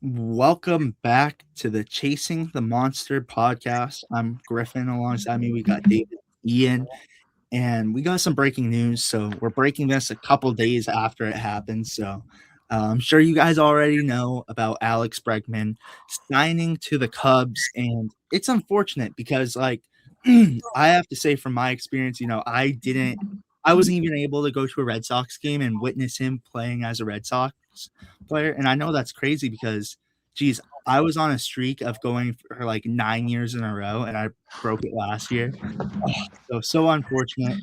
Welcome back to the Chasing the Monster podcast. I'm Griffin. Alongside me, we got David, Ian, and we got some breaking news. So we're breaking this a couple days after it happened. So I'm sure you guys already know about Alex Bregman signing to the Cubs, and it's unfortunate because, I have to say from my experience, I wasn't even able to go to a Red Sox game and witness him playing as a Red Sox player, and I know that's crazy because, geez, I was on a streak of going for like 9 years in a row, and I broke it last year. So unfortunate,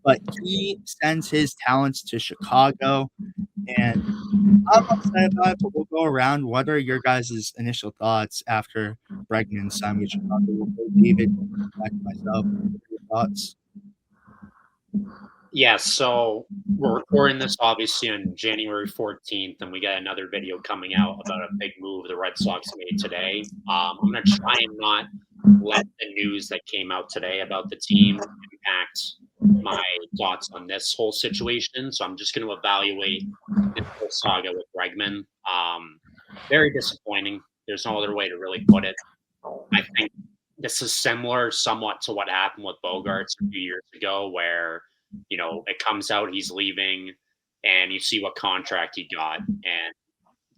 but he sends his talents to Chicago, and I'm upset about it, but we'll go around. What are your guys' initial thoughts after Bregman signed with Chicago? We'll go David, back to myself. What are your thoughts? Yeah, so we're recording this obviously on January 14th, and we got another video coming out about a big move the Red Sox made today. I'm going to try and not let the news that came out today about the team impact my thoughts on this whole situation. So I'm just going to evaluate this whole saga with Bregman. Very disappointing. There's no other way to really put it. I think this is similar somewhat to what happened with Bogarts a few years ago, where it comes out he's leaving, and you see what contract he got, and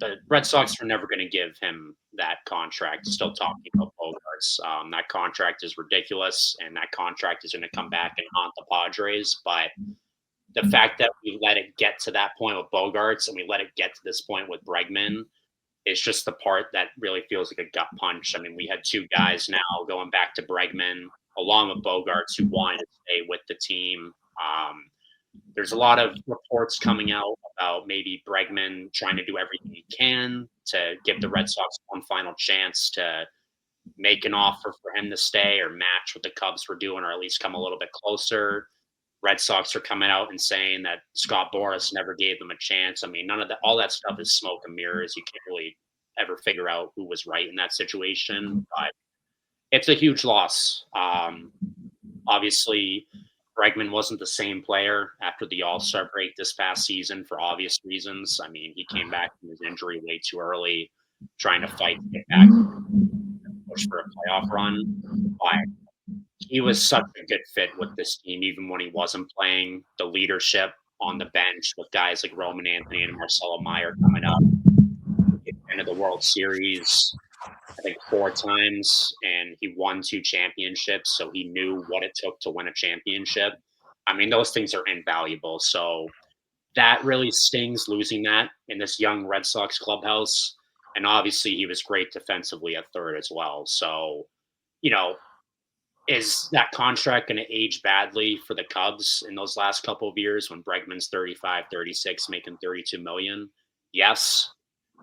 the Red Sox are never going to give him that contract. Still talking about Bogarts, that contract is ridiculous, and that contract is going to come back and haunt the Padres. But the fact that we let it get to that point with Bogarts, and we let it get to this point with Bregman, it's just the part that really feels like a gut punch. I mean, we had two guys now going back to Bregman, along with Bogarts, who wanted to stay with the team. There's a lot of reports coming out about maybe Bregman trying to do everything he can to give the Red Sox one final chance to make an offer for him to stay or match what the Cubs were doing, or at least come a little bit closer. Red Sox are coming out and saying that Scott Boras never gave them a chance. I mean, none of that, all that stuff is smoke and mirrors. You can't really ever figure out who was right in that situation, but it's a huge loss. Obviously, Bregman wasn't the same player after the All Star break this past season for obvious reasons. I mean, he came back from his injury way too early, trying to fight to get back, push for a playoff run. But he was such a good fit with this team, even when he wasn't playing. The leadership on the bench with guys like Roman Anthony and Marcelo Meyer coming up into the World Series, I think 4 times, and he won 2 championships. So he knew what it took to win a championship. I mean, those things are invaluable. So that really stings losing that in this young Red Sox clubhouse. And obviously, he was great defensively at third as well. So, you know, is that contract going to age badly for the Cubs in those last couple of years when Bregman's 35, 36, making 32 million? Yes,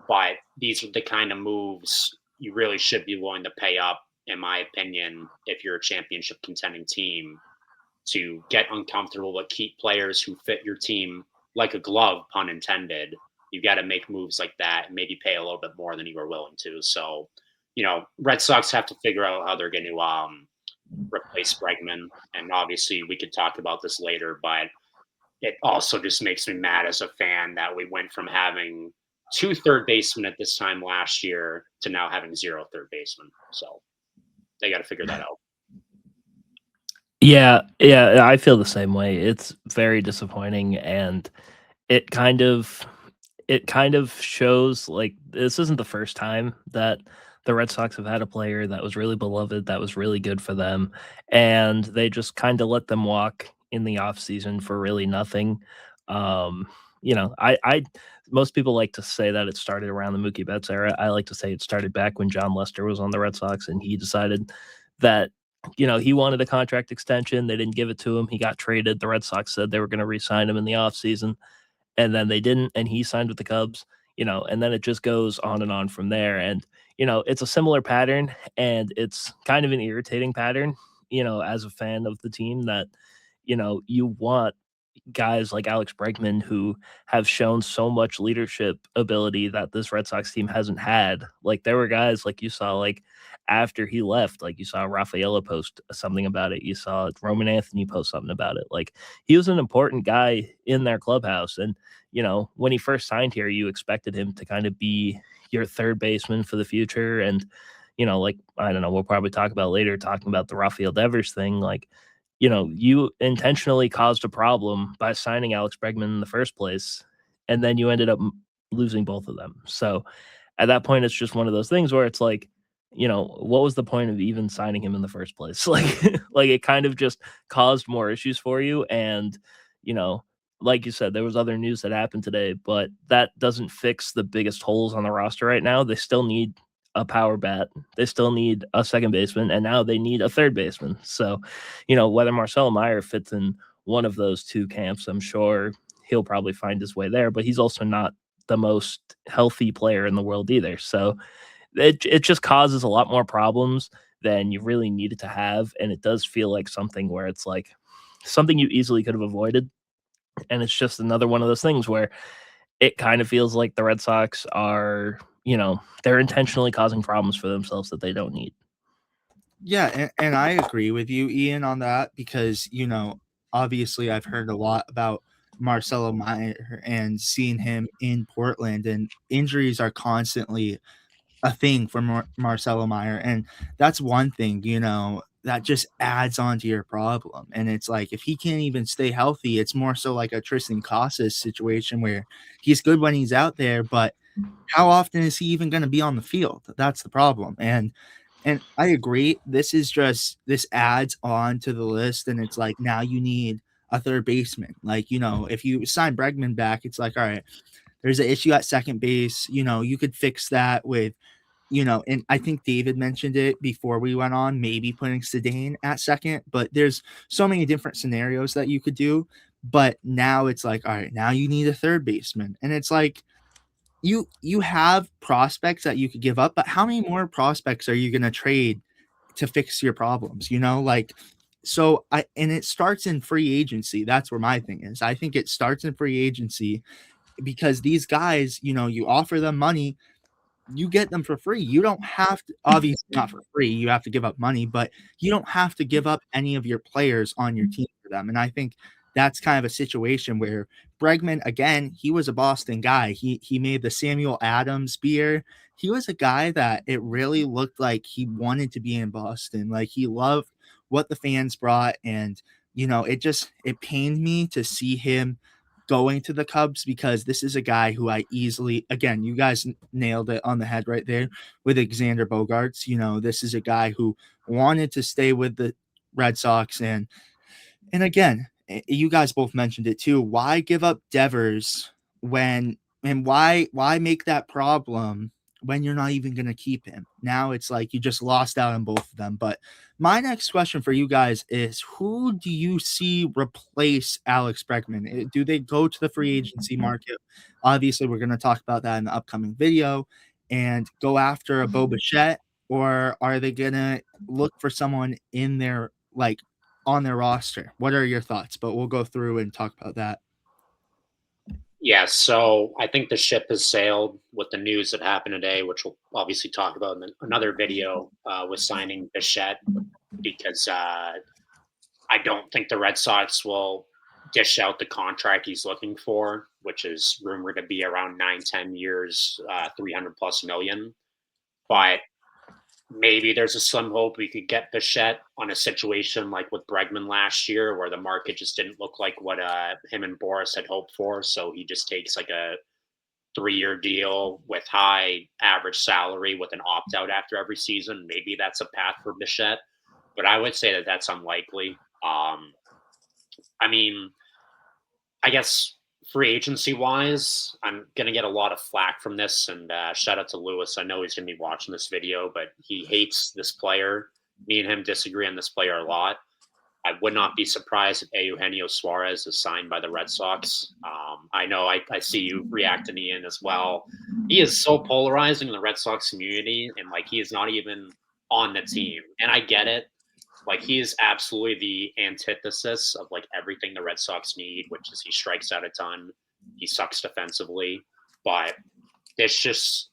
but these are the kind of moves you really should be willing to pay up, in my opinion, if you're a championship contending team, to get uncomfortable but keep players who fit your team like a glove, pun intended. You got to make moves like that and maybe pay a little bit more than you were willing to. So, Red Sox have to figure out how they're going to replace Bregman. And obviously, we could talk about this later, but it also just makes me mad as a fan that we went from having two third basemen at this time last year to now having zero third basemen. So they got to figure that out. Yeah, I feel the same way. It's very disappointing, and it kind of it kind of shows like this isn't the first time that the Red Sox have had a player that was really beloved, that was really good for them, and they just kind of let them walk in the off season for really nothing. Um, I most people like to say that it started around the Mookie Betts era. I like to say it started back when John Lester was on the Red Sox and he decided that he wanted a contract extension. They didn't give it to him. He got traded. The Red Sox said they were going to re-sign him in the offseason, and then they didn't, and he signed with the Cubs, and then it just goes on and on from there. And, it's a similar pattern, and it's kind of an irritating pattern, as a fan of the team that, you want guys like Alex Bregman who have shown so much leadership ability that this Red Sox team hasn't had. Like there were guys like you saw like after he left, like you saw Rafaela post something about it. You saw Roman Anthony post something about it. Like he was an important guy in their clubhouse. And, you know, when he first signed here, you expected him to kind of be your third baseman for the future. And, you know, like, I don't know, we'll probably talk about later, talking about the Rafael Devers thing. Like, you know, you intentionally caused a problem by signing Alex Bregman in the first place, and then you ended up losing both of them. So at that point, it's just one of those things where it's like, you know, what was the point of even signing him in the first place? Like, like it kind of just caused more issues for you. And, you know, like you said, there was other news that happened today, but that doesn't fix the biggest holes on the roster right now. They still need a power bat. They still need a second baseman, and now they need a third baseman. So, you know, whether Marcelo Meyer fits in one of those two camps, I'm sure he'll probably find his way there, but he's also not the most healthy player in the world either. So it just causes a lot more problems than you really needed to have. And it does feel like something where it's like something you easily could have avoided. And it's just another one of those things where it kind of feels like the Red Sox are, you know, they're intentionally causing problems for themselves that they don't need. Yeah, and I agree with you, Ian, on that because, you know, obviously I've heard a lot about Marcelo Meyer and seeing him in Portland, and injuries are constantly a thing for Marcelo Meyer. And that's one thing, you know, that just adds on to your problem. And it's like, if he can't even stay healthy, it's more so like a Tristan Casas situation where he's good when he's out there, but how often is he even going to be on the field? That's the problem. And I agree. This adds on to the list, and it's like now you need a third baseman. Like, you know, if you sign Bregman back, it's like, all right, there's an issue at second base. You know, you could fix that with, you know, and I think David mentioned it before we went on, maybe putting Sedane at second, but there's so many different scenarios that you could do. But now it's like, all right, now you need a third baseman. And it's like, you have prospects that you could give up, but how many more prospects are you going to trade to fix your problems, you know? Like, so I and it starts in free agency. That's where my thing is. I think it starts in free agency because these guys, you know, you offer them money, you get them for free. You don't have to, obviously not for free, you have to give up money, but you don't have to give up any of your players on your team for them. And I think that's kind of a situation where Bregman, again, he was a Boston guy. He made the Samuel Adams beer. He was a guy that it really looked like he wanted to be in Boston. Like he loved what the fans brought. And, you know, it pained me to see him going to the Cubs because this is a guy who I easily, again, you guys nailed it on the head right there with Xander Bogaerts. You know, this is a guy who wanted to stay with the Red Sox. And again, you guys both mentioned it too. Why give up Devers when and why make that problem when you're not even going to keep him? Now it's like you just lost out on both of them. But my next question for you guys is who do you see replace Alex Bregman? Do they go to the free agency market? Obviously, we're going to talk about that in the upcoming video and go after a Bo Bichette, or are they going to look for someone in their like on their roster? What are your thoughts? But we'll go through and talk about that. Yeah, so I think the ship has sailed with the news that happened today, which we'll obviously talk about in another video with signing Bichette, because I don't think the Red Sox will dish out the contract he's looking for, which is rumored to be around 9-10 years, 300 plus million. But maybe there's a slim hope we could get Bichette on a situation like with Bregman last year, where the market just didn't look like what him and Boris had hoped for. So he just takes like a 3-year deal with high average salary with an opt out after every season. Maybe that's a path for Bichette, but I would say that that's unlikely. I mean, I guess free agency wise, I'm going to get a lot of flack from this. And shout out to Lewis. I know he's going to be watching this video, but he hates this player. Me and him disagree on this player a lot. I would not be surprised if Eugenio Suarez is signed by the Red Sox. I know I see you reacting, Ian, as well. He is so polarizing in the Red Sox community, and like he is not even on the team. And I get it. Like, he is absolutely the antithesis of like everything the Red Sox need, which is he strikes out a ton, he sucks defensively, but it's just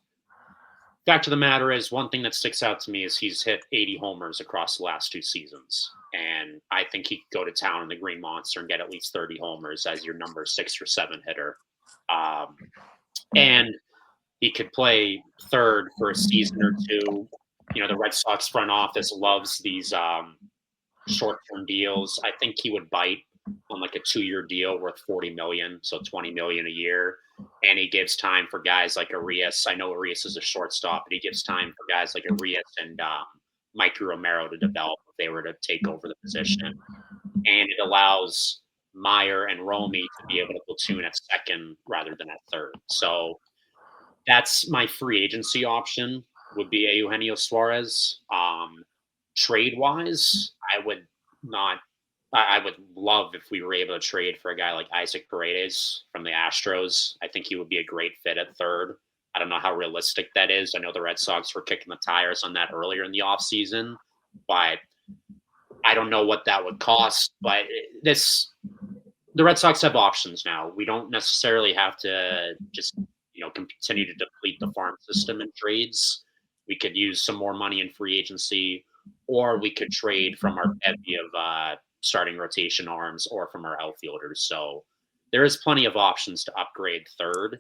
fact of the matter is, one thing that sticks out to me is he's hit 80 homers across the last 2 seasons. And I think he could go to town in the Green Monster and get at least 30 homers as your number 6 or 7 hitter. And he could play third for a season or two. You know, the Red Sox front office loves these short-term deals. I think he would bite on like a 2-year deal worth 40 million, so 20 million a year. And he gives time for guys like Arias. I know Arias is a shortstop, but he gives time for guys like Arias and Mikey Romero to develop if they were to take over the position. And it allows Meyer and Romy to be able to platoon at second rather than at third. So that's my free agency option, would be Eugenio Suarez. Trade wise, I would not. I would love if we were able to trade for a guy like Isaac Paredes from the Astros. I think he would be a great fit at third. I don't know how realistic that is. I know the Red Sox were kicking the tires on that earlier in the offseason, but I don't know what that would cost. But the Red Sox have options now. We don't necessarily have to just continue to deplete the farm system in trades. We could use some more money in free agency, or we could trade from our bevy of starting rotation arms or from our outfielders. So there is plenty of options to upgrade third,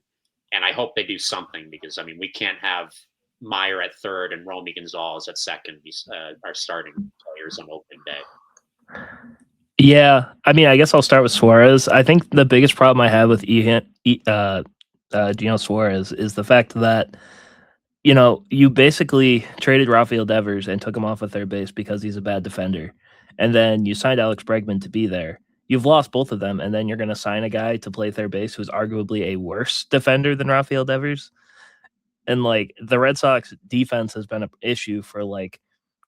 and I hope they do something because, I mean, we can't have Meyer at third and Romy Gonzalez at second be our starting players on opening day. Yeah, I mean, I guess I'll start with Suarez. I think the biggest problem I have with Gino Suarez is the fact that, you basically traded Rafael Devers and took him off of third base because he's a bad defender. And then you signed Alex Bregman to be there. You've lost both of them, and then you're going to sign a guy to play third base who's arguably a worse defender than Rafael Devers. And, like, the Red Sox defense has been an issue for, like,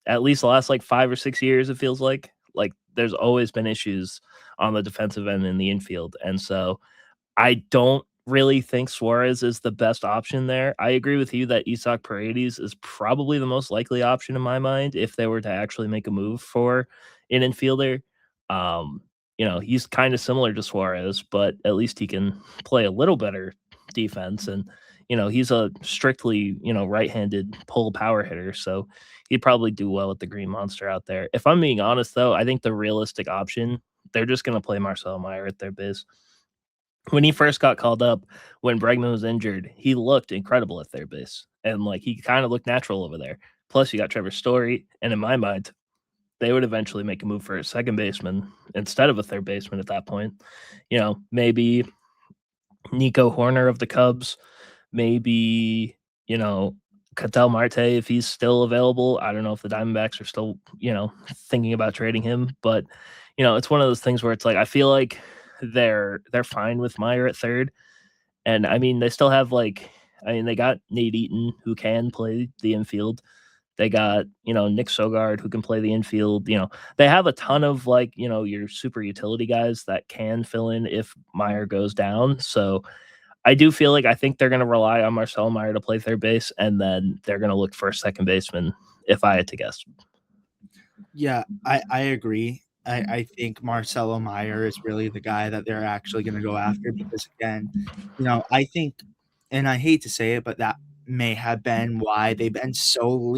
at least the last, 5 or 6 years, it feels like. Like, there's always been issues on the defensive end in the infield. And so I don't really think Suarez is the best option there. I agree with you that Isaac Paredes is probably the most likely option in my mind if they were to actually make a move for an infielder. He's kind of similar to Suarez, but at least he can play a little better defense. And, he's a strictly, right-handed pull power hitter. So he'd probably do well with the Green Monster out there. If I'm being honest, though, I think the realistic option, they're just going to play Marcelo Meyer at their base. When he first got called up, when Bregman was injured, he looked incredible at third base. And, he kind of looked natural over there. Plus, you got Trevor Story. And in my mind, they would eventually make a move for a second baseman instead of a third baseman at that point. Maybe Nico Horner of the Cubs. Maybe, Ketel Marte, if he's still available. I don't know if the Diamondbacks are still, thinking about trading him. But, it's one of those things where it's like, I feel like they're fine with Meyer at third. And, I mean, they still have, they got Nate Eaton, who can play the infield. They got, Nick Sogard, who can play the infield. They have a ton of, your super utility guys that can fill in if Meyer goes down. So I do feel like I think they're going to rely on Marcelo Meyer to play third base, and then they're going to look for a second baseman, if I had to guess. Yeah, I agree. I think Marcelo Meyer is really the guy that they're actually going to go after because, again, I think, and I hate to say it, but that may have been why they've been so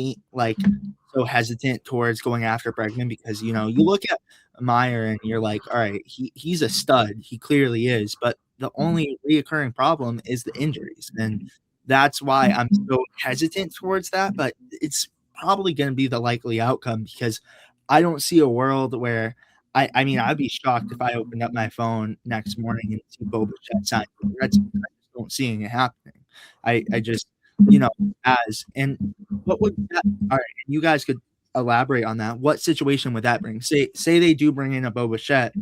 so hesitant towards going after Bregman because, you look at Meyer and you're like, all right, he's a stud. He clearly is. But the only reoccurring problem is the injuries. And that's why I'm so hesitant towards that. But it's probably going to be the likely outcome because I don't see a world where I mean, I'd be shocked if I opened up my phone next morning and see Bo Bichette signed with the Red Sox. I just don't see it happening. I just, what would that, all right, you guys could elaborate on that. What situation would that bring? Say they do bring in a Bo Bichette.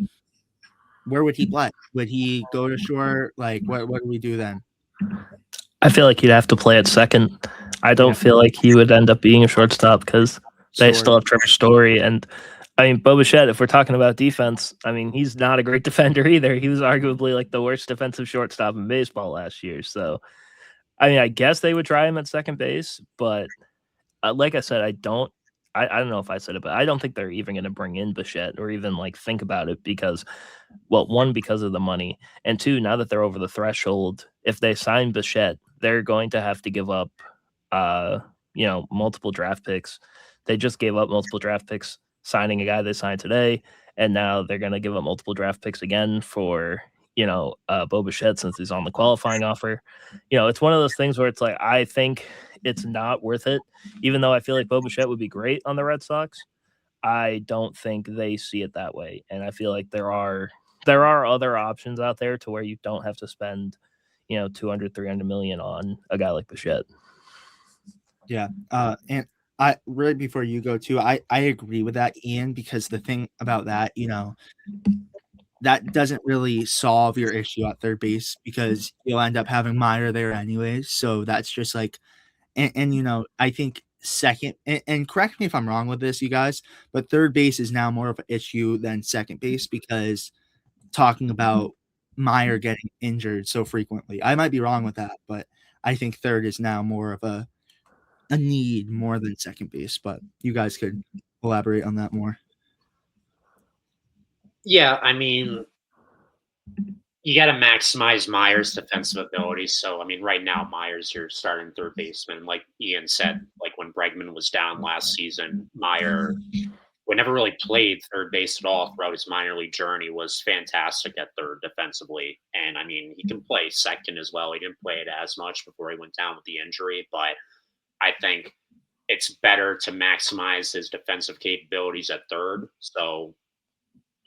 Where would he play? Would he go to short? What do we do then? I feel like he'd have to play at second. I don't feel like he would end up being a shortstop because they still have Trevor Story. And, I mean, Bo Bichette, if we're talking about defense, I mean, he's not a great defender either. He was arguably the worst defensive shortstop in baseball last year. So, I mean, I guess they would try him at second base. But like I said, I don't I don't know if I said it, but I don't think they're even going to bring in Bichette or even like think about it because, well, one, because of the money, and two, now that they're over the threshold, if they sign Bichette, they're going to have to give up, uh, multiple draft picks. They just gave up multiple draft picks signing a guy they signed today, and now they're going to give up multiple draft picks again for Bo Bichette since he's on the qualifying offer. It's one of those things where it's like I think it's not worth it, even though I feel like Bo Bichette would be great on the Red Sox. I don't think they see it that way, and I feel like there are other options out there to where you don't have to spend 200, 300 million on a guy like Bichette. Yeah. And I right before you go too, I agree with that, Ian, because the thing about that, that doesn't really solve your issue at third base because you'll end up having Meyer there anyways. So that's just like, and I think second, and correct me if I'm wrong with this, you guys, but third base is now more of an issue than second base because talking about Meyer getting injured so frequently. I might be wrong with that, but I think third is now more of a need more than second base. But you guys could elaborate on that more. Yeah, I mean, you got to maximize Meyer's defensive ability. So, I mean, right now, Meyer's your starting third baseman. Like Ian said, like when Bregman was down last season, Meyer, who never really played third base at all throughout his minor league journey, was fantastic at third defensively. And I mean, he can play second as well. He didn't play it as much before he went down with the injury, but I think it's better to maximize his defensive capabilities at third. So,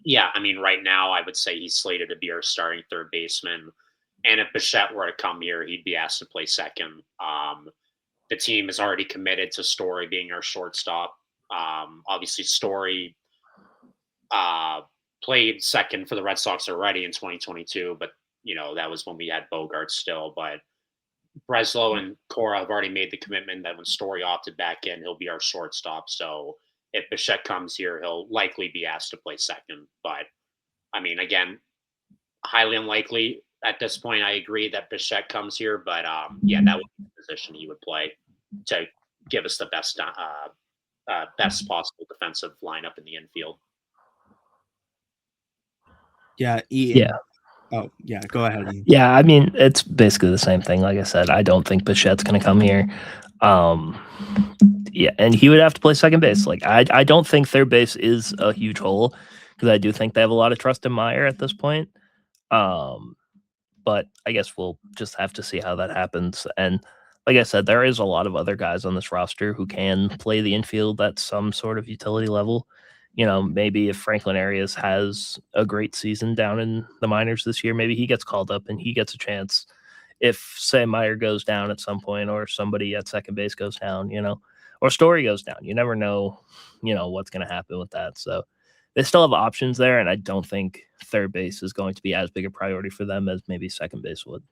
yeah, I mean, right now, I would say he's slated to be our starting third baseman. And if Bichette were to come here, he'd be asked to play second. The team is already committed to Story being our shortstop. Obviously, Story played second for the Red Sox already in 2022, but that was when we had Bogart still. But Breslow and Cora have already made the commitment that when Story opted back in, he'll be our shortstop. So if Bichette comes here, he'll likely be asked to play second. But I mean, again, highly unlikely at this point. I agree that Bichette comes here, but yeah, that would be the position he would play to give us the best possible defensive lineup in the infield. Yeah, Ian. Yeah. Oh, yeah, go ahead, Ian. Yeah, I mean, it's basically the same thing. Like I said, I don't think Bichette's going to come here. Yeah, and he would have to play second base. Like, I don't think third base is a huge hole because I do think they have a lot of trust in Meyer at this point. But I guess we'll just have to see how that happens. And like I said, there is a lot of other guys on this roster who can play the infield at some sort of utility level. Maybe if Franklin Arias has a great season down in the minors this year, maybe he gets called up and he gets a chance. If, say, Meyer goes down at some point or somebody at second base goes down, or Story goes down, you never know, what's going to happen with that. So they still have options there, and I don't think third base is going to be as big a priority for them as maybe second base would.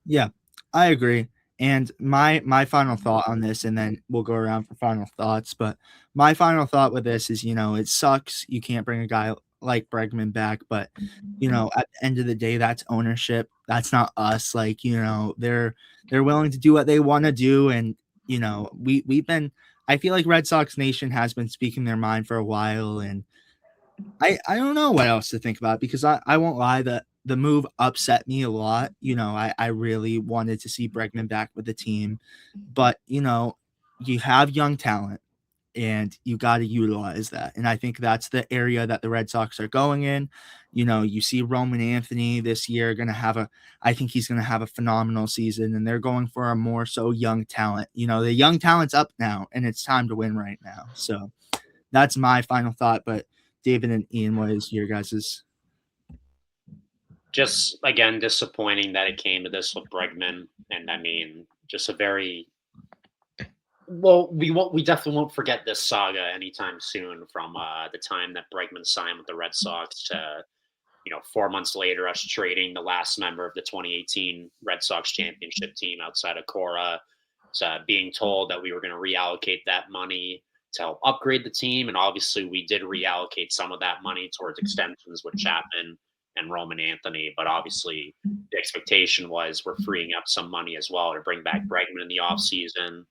Yeah, I agree. And my final thought on this, and then we'll go around for final thoughts. But my final thought with this is, it sucks you can't bring a guy like Bregman back, but at the end of the day, that's ownership. That's not us. Like, they're willing to do what they want to do, and we've been. I feel like Red Sox Nation has been speaking their mind for a while, and I don't know what else to think about because I won't lie, the move upset me a lot. I really wanted to see Bregman back with the team, but you have young talent and you got to utilize that. And I think that's the area that the Red Sox are going in. You see Roman Anthony this year I think he's going to have a phenomenal season, and they're going for a more so young talent. The young talent's up now and it's time to win right now. So that's my final thought. But David and Ian, what is your guys's? Just again, disappointing that it came to this with Bregman, and I mean, just a very we definitely won't forget this saga anytime soon. From the time that Bregman signed with the Red Sox to 4 months later, us trading the last member of the 2018 Red Sox championship team outside of Cora, to being told that we were going to reallocate that money to help upgrade the team, and obviously we did reallocate some of that money towards extensions with Chapman and Roman Anthony. But obviously, the expectation was we're freeing up some money as well to bring back Bregman in the offseason.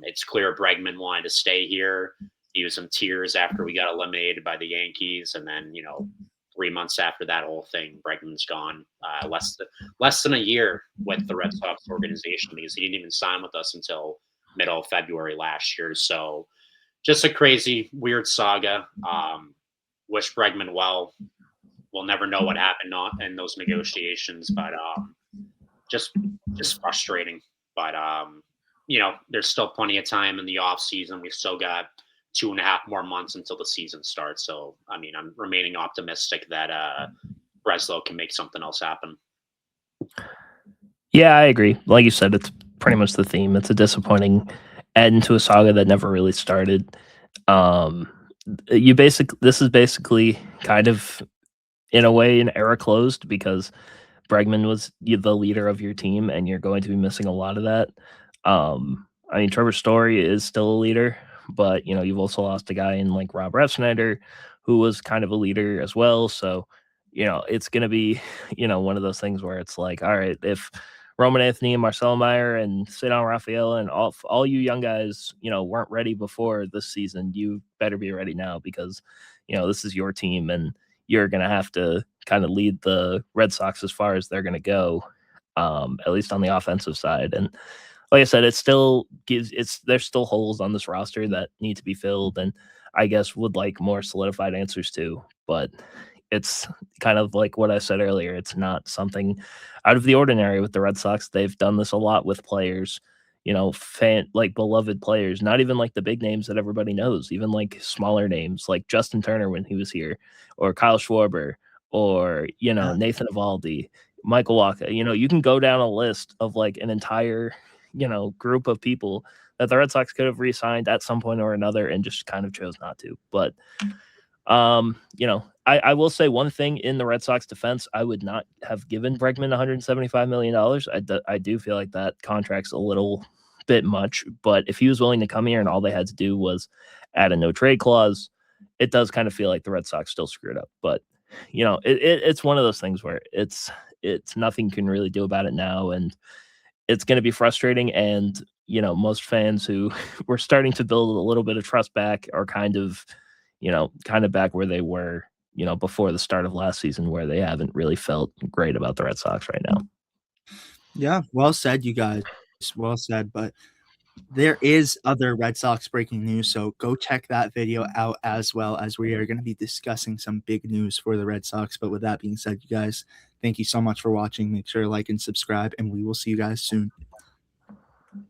It's clear Bregman wanted to stay here. he was in tears after we got eliminated by the Yankees, and then 3 months after that whole thing, Bregman's gone. Less than a year with the Red Sox organization because he didn't even sign with us until middle of February last year. So just a crazy, weird saga. Wish Bregman well. We'll never know what happened in those negotiations, but just frustrating. But there's still plenty of time in the off season. We've still got 2.5 more months until the season starts. So I mean, I'm remaining optimistic that Breslow can make something else happen. Yeah, I agree. Like you said, it's pretty much the theme. It's a disappointing end to a saga that never really started. This is basically kind of in a way an era closed because Bregman was the leader of your team, and you're going to be missing a lot of that. I mean, Trevor Story is still a leader, but you've also lost a guy in like Rob Refsnyder, who was kind of a leader as well. So, it's going to be, one of those things where it's like, all right, if Roman Anthony and Marcelo Meyer and Cedar Rafael and all you young guys, weren't ready before this season, you better be ready now because, this is your team and you're going to have to kind of lead the Red Sox as far as they're going to go, at least on the offensive side. And like I said, there's still holes on this roster that need to be filled, and I guess would like more solidified answers to. But it's kind of like what I said earlier. It's not something out of the ordinary with the Red Sox. They've done this a lot with players, like beloved players, not even like the big names that everybody knows, even like smaller names like Justin Turner when he was here, or Kyle Schwarber, or Nathan Eovaldi, Michael Wacha. You can go down a list of like an entire group of people that the Red Sox could have re-signed at some point or another and just kind of chose not to. But I will say one thing in the Red Sox defense: I would not have given Bregman $175 million. I do feel like that contract's a little bit much, but if he was willing to come here and all they had to do was add a no trade clause, it does kind of feel like the Red Sox still screwed up. But it's one of those things where it's nothing you can really do about it now, and it's going to be frustrating. And most fans who were starting to build a little bit of trust back are kind of back where they were before the start of last season, where they haven't really felt great about the Red Sox right now. Yeah, well said, you guys. Well said. But there is other Red Sox breaking news, so go check that video out as well, as we are going to be discussing some big news for the Red Sox. But with that being said, you guys, thank you so much for watching. Make sure to like and subscribe, and we will see you guys soon.